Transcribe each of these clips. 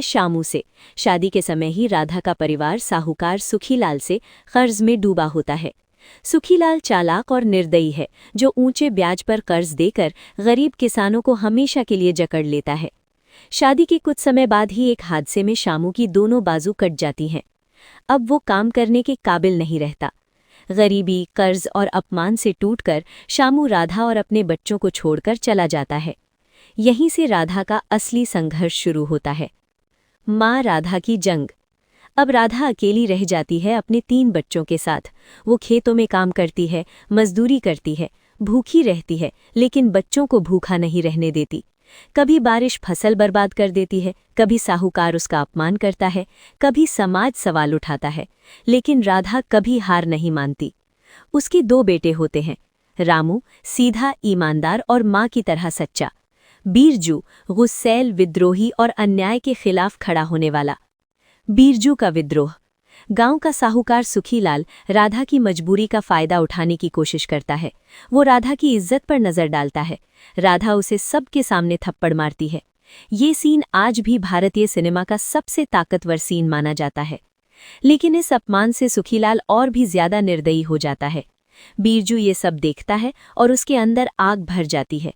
शामू से। शादी के समय ही राधा का परिवार साहूकार सुखीलाल से कर्ज में डूबा होता है। सुखीलाल चालाक और निर्दयी है, जो ऊंचे ब्याज पर कर्ज देकर गरीब किसानों को हमेशा के लिए जकड़ लेता है। शादी के कुछ समय बाद ही एक हादसे में शामू की दोनों बाजू कट जाती हैं। अब वो काम करने के काबिल नहीं रहता। गरीबी, कर्ज और अपमान से टूटकर शामू राधा और अपने बच्चों को छोड़कर चला जाता है। यहीं से राधा का असली संघर्ष शुरू होता है। माँ राधा की जंग। अब राधा अकेली रह जाती है अपने 3 बच्चों के साथ। वो खेतों में काम करती है, मजदूरी करती है, भूखी रहती है, लेकिन बच्चों को भूखा नहीं रहने देती। कभी बारिश फसल बर्बाद कर देती है, कभी साहूकार उसका अपमान करता है, कभी समाज सवाल उठाता है, लेकिन राधा कभी हार नहीं मानती। उसके 2 बेटे होते हैं, रामू सीधा, ईमानदार और माँ की तरह सच्चा, बीरजू गुस्सैल, विद्रोही और अन्याय के खिलाफ खड़ा होने वाला। बीरजू का विद्रोह। गांव का साहूकार सुखीलाल राधा की मजबूरी का फायदा उठाने की कोशिश करता है। वो राधा की इज्जत पर नजर डालता है। राधा उसे सबके सामने थप्पड़ मारती है। ये सीन आज भी भारतीय सिनेमा का सबसे ताकतवर सीन माना जाता है। लेकिन इस अपमान से सुखीलाल और भी ज्यादा निर्दयी हो जाता है। बीरजू ये सब देखता है और उसके अंदर आग भर जाती है।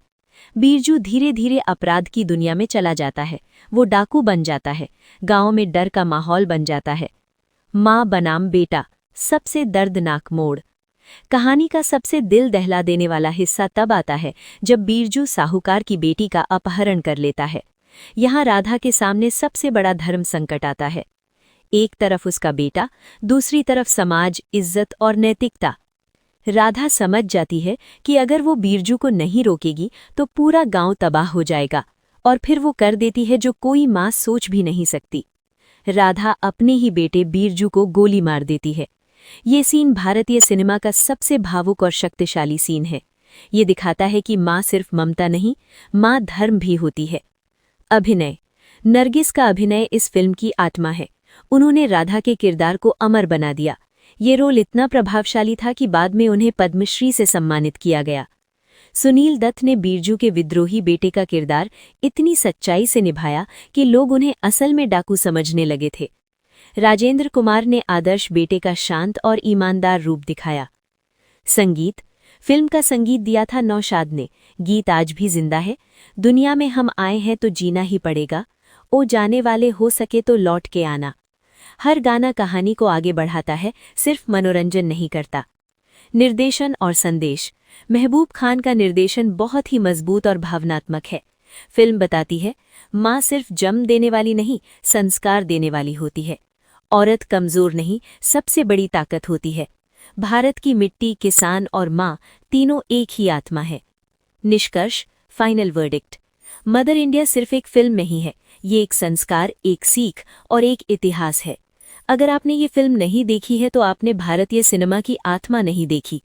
बीरजू धीरे धीरे अपराध की दुनिया में चला जाता है। वो डाकू बन जाता है। गांव में डर का माहौल बन जाता है। माँ बनाम बेटा, सबसे दर्दनाक मोड़। कहानी का सबसे दिल दहला देने वाला हिस्सा तब आता है जब बीरजू साहूकार की बेटी का अपहरण कर लेता है। यहाँ राधा के सामने सबसे बड़ा धर्म संकट आता है। एक तरफ उसका बेटा, दूसरी तरफ समाज, इज्जत और नैतिकता। राधा समझ जाती है कि अगर वो बीरजू को नहीं रोकेगी तो पूरा गांव तबाह हो जाएगा, और फिर वो कर देती है जो कोई माँ सोच भी नहीं सकती। राधा अपने ही बेटे बीरजू को गोली मार देती है। ये सीन भारतीय सिनेमा का सबसे भावुक और शक्तिशाली सीन है। ये दिखाता है कि माँ सिर्फ ममता नहीं, माँ धर्म भी होती है। अभिनय। नरगिस का अभिनय इस फिल्म की आत्मा है। उन्होंने राधा के किरदार को अमर बना दिया। ये रोल इतना प्रभावशाली था कि बाद में उन्हें पद्मश्री से सम्मानित किया गया। सुनील दत्त ने बीरजू के विद्रोही बेटे का किरदार इतनी सच्चाई से निभाया कि लोग उन्हें असल में डाकू समझने लगे थे। राजेंद्र कुमार ने आदर्श बेटे का शांत और ईमानदार रूप दिखाया। संगीत। फिल्म का संगीत दिया था नौशाद ने। गीत आज भी जिंदा है। दुनिया में हम आए हैं तो जीना ही पड़ेगा, ओ जाने वाले हो सके तो लौट के आना। हर गाना कहानी को आगे बढ़ाता है, सिर्फ मनोरंजन नहीं करता। निर्देशन और संदेश। महबूब खान का निर्देशन बहुत ही मजबूत और भावनात्मक है। फिल्म बताती है, माँ सिर्फ जन्म देने वाली नहीं, संस्कार देने वाली होती है। औरत कमजोर नहीं, सबसे बड़ी ताकत होती है। भारत की मिट्टी, किसान और माँ तीनों एक ही आत्मा है। निष्कर्ष, फाइनल वर्डिक्ट। मदर इंडिया सिर्फ एक फिल्म नहीं है, ये एक संस्कार, एक सीख और एक इतिहास है। अगर आपने ये फिल्म नहीं देखी है तो आपने भारतीय सिनेमा की आत्मा नहीं देखी,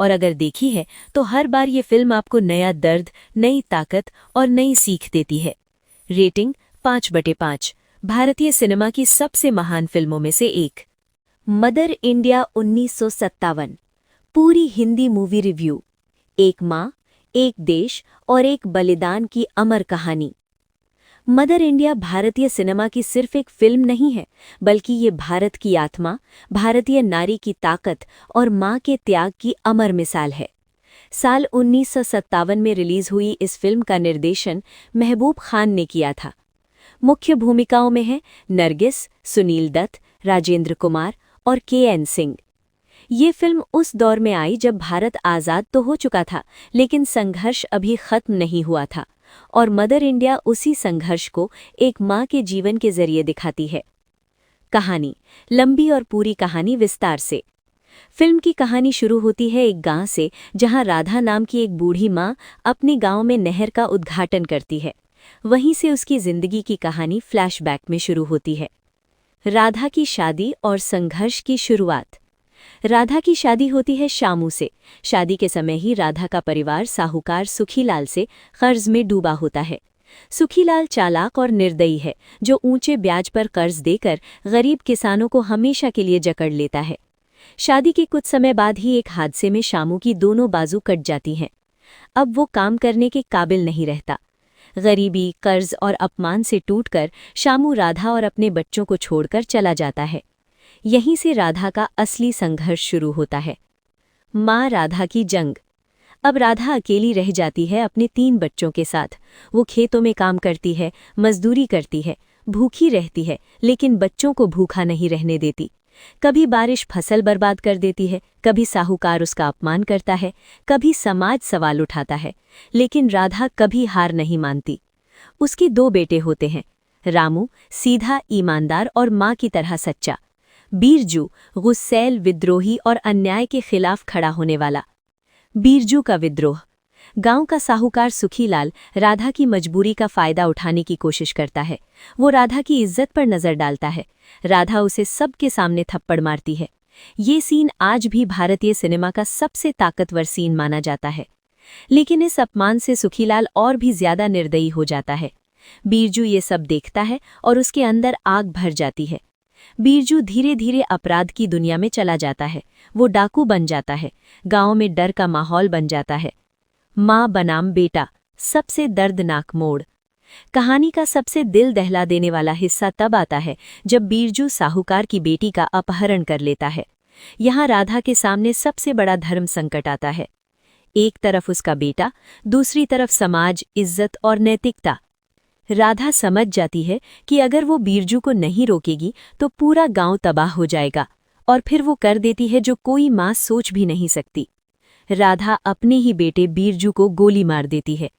और अगर देखी है तो हर बार ये फिल्म आपको नया दर्द, नई ताकत और नई सीख देती है। रेटिंग 5/5। भारतीय सिनेमा की सबसे महान फिल्मों में से एक। Mother India 1957। पूरी हिंदी मूवी रिव्यू। एक माँ, एक देश और एक बलिदान की अमर कहानी। मदर इंडिया भारतीय सिनेमा की सिर्फ एक फिल्म नहीं है, बल्कि ये भारत की आत्मा, भारतीय नारी की ताकत और माँ के त्याग की अमर मिसाल है। साल 1957 में रिलीज हुई इस फिल्म का निर्देशन महबूब खान ने किया था। मुख्य भूमिकाओं में हैं नरगिस, सुनील दत्त, राजेंद्र कुमार और KN सिंह। ये फिल्म उस दौर में आई जब भारत आज़ाद तो हो चुका था, लेकिन संघर्ष अभी खत्म नहीं हुआ था, और मदर इंडिया उसी संघर्ष को एक माँ के जीवन के जरिए दिखाती है। कहानी। लंबी और पूरी कहानी विस्तार से। फिल्म की कहानी शुरू होती है एक गांव से, जहां राधा नाम की एक बूढ़ी माँ अपने गांव में नहर का उद्घाटन करती है। वहीं से उसकी जिंदगी की कहानी फ्लैशबैक में शुरू होती है। राधा की शादी और संघर्ष की शुरुआत। राधा की शादी होती है शामू से। शादी के समय ही राधा का परिवार साहूकार सुखीलाल से कर्ज में डूबा होता है। सुखीलाल चालाक और निर्दयी है, जो ऊंचे ब्याज पर कर्ज देकर गरीब किसानों को हमेशा के लिए जकड़ लेता है। शादी के कुछ समय बाद ही एक हादसे में शामू की दोनों बाजू कट जाती हैं। अब वो काम करने के काबिल नहीं रहता। गरीबी, कर्ज और अपमान से टूटकर शामू राधा और अपने बच्चों को छोड़कर चला जाता है। यहीं से राधा का असली संघर्ष शुरू होता है। माँ राधा की जंग। अब राधा अकेली रह जाती है अपने 3 बच्चों के साथ। वो खेतों में काम करती है, मजदूरी करती है, भूखी रहती है, लेकिन बच्चों को भूखा नहीं रहने देती। कभी बारिश फसल बर्बाद कर देती है, कभी साहूकार उसका अपमान करता है, कभी समाज सवाल उठाता है, लेकिन राधा कभी हार नहीं मानती। उसके 2 बेटे होते हैं, रामू सीधा ईमानदार और माँ की तरह सच्चा, बीरजू गुस्सैल विद्रोही और अन्याय के खिलाफ खड़ा होने वाला। बीरजू का विद्रोह। गांव का साहूकार सुखीलाल राधा की मजबूरी का फायदा उठाने की कोशिश करता है। वो राधा की इज्जत पर नजर डालता है। राधा उसे सबके सामने थप्पड़ मारती है। ये सीन आज भी भारतीय सिनेमा का सबसे ताकतवर सीन माना जाता है। लेकिन इस अपमान से सुखीलाल और भी ज्यादा निर्दयी हो जाता है। बीरजू ये सब देखता है और उसके अंदर आग भर जाती है। बीरजू धीरे धीरे अपराध की दुनिया में चला जाता है। वो डाकू बन जाता है। गांव में डर का माहौल बन जाता है। माँ बनाम बेटा, सबसे दर्दनाक मोड़। कहानी का सबसे दिल दहला देने वाला हिस्सा तब आता है जब बीरजू साहूकार की बेटी का अपहरण कर लेता है। यहाँ राधा के सामने सबसे बड़ा धर्म संकट आता है। एक तरफ उसका बेटा, दूसरी तरफ समाज, इज्जत और नैतिकता। राधा समझ जाती है कि अगर वो बीरजू को नहीं रोकेगी तो पूरा गांव तबाह हो जाएगा, और फिर वो कर देती है जो कोई माँ सोच भी नहीं सकती। राधा अपने ही बेटे बीरजू को गोली मार देती है।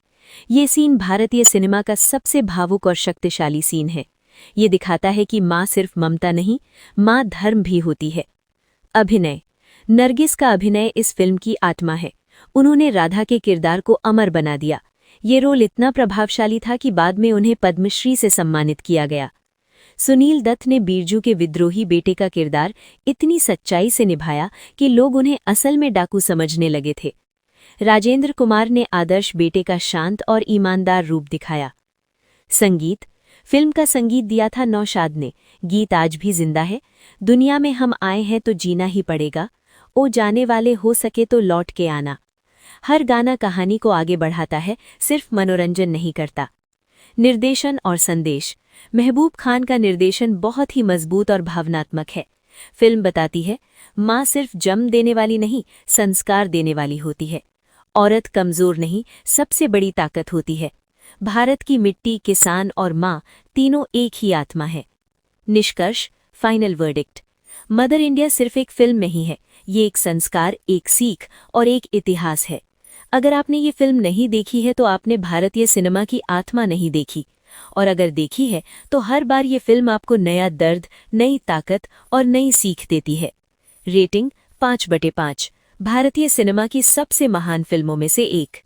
ये सीन भारतीय सिनेमा का सबसे भावुक और शक्तिशाली सीन है। ये दिखाता है कि माँ सिर्फ ममता नहीं, माँ धर्म भी होती है। अभिनय। नरगिस का अभिनय इस फिल्म की आत्मा है। उन्होंने राधा के किरदार को अमर बना दिया। ये रोल इतना प्रभावशाली था कि बाद में उन्हें पद्मश्री से सम्मानित किया गया। सुनील दत्त ने बीरजू के विद्रोही बेटे का किरदार इतनी सच्चाई से निभाया कि लोग उन्हें असल में डाकू समझने लगे थे। राजेंद्र कुमार ने आदर्श बेटे का शांत और ईमानदार रूप दिखाया। संगीत। फिल्म का संगीत दिया था नौशाद ने। गीत आज भी जिंदा है। दुनिया में हम आए हैं तो जीना ही पड़ेगा, ओ जाने वाले हो सके तो लौट के आना। हर गाना कहानी को आगे बढ़ाता है, सिर्फ मनोरंजन नहीं करता। निर्देशन और संदेश। महबूब खान का निर्देशन बहुत ही मजबूत और भावनात्मक है। फिल्म बताती है, माँ सिर्फ जन्म देने वाली नहीं, संस्कार देने वाली होती है। औरत कमजोर नहीं, सबसे बड़ी ताकत होती है। भारत की मिट्टी, किसान और माँ तीनों एक ही आत्मा है। निष्कर्ष, फाइनल वर्डिक्ट। मदर इंडिया सिर्फ एक फिल्म नहीं है, ये एक संस्कार, एक सीख और एक इतिहास है। अगर आपने ये फिल्म नहीं देखी है तो आपने भारतीय सिनेमा की आत्मा नहीं देखी, और अगर देखी है तो हर बार ये फिल्म आपको नया दर्द, नई ताकत और नई सीख देती है। रेटिंग 5/5। भारतीय सिनेमा की सबसे महान फिल्मों में से एक।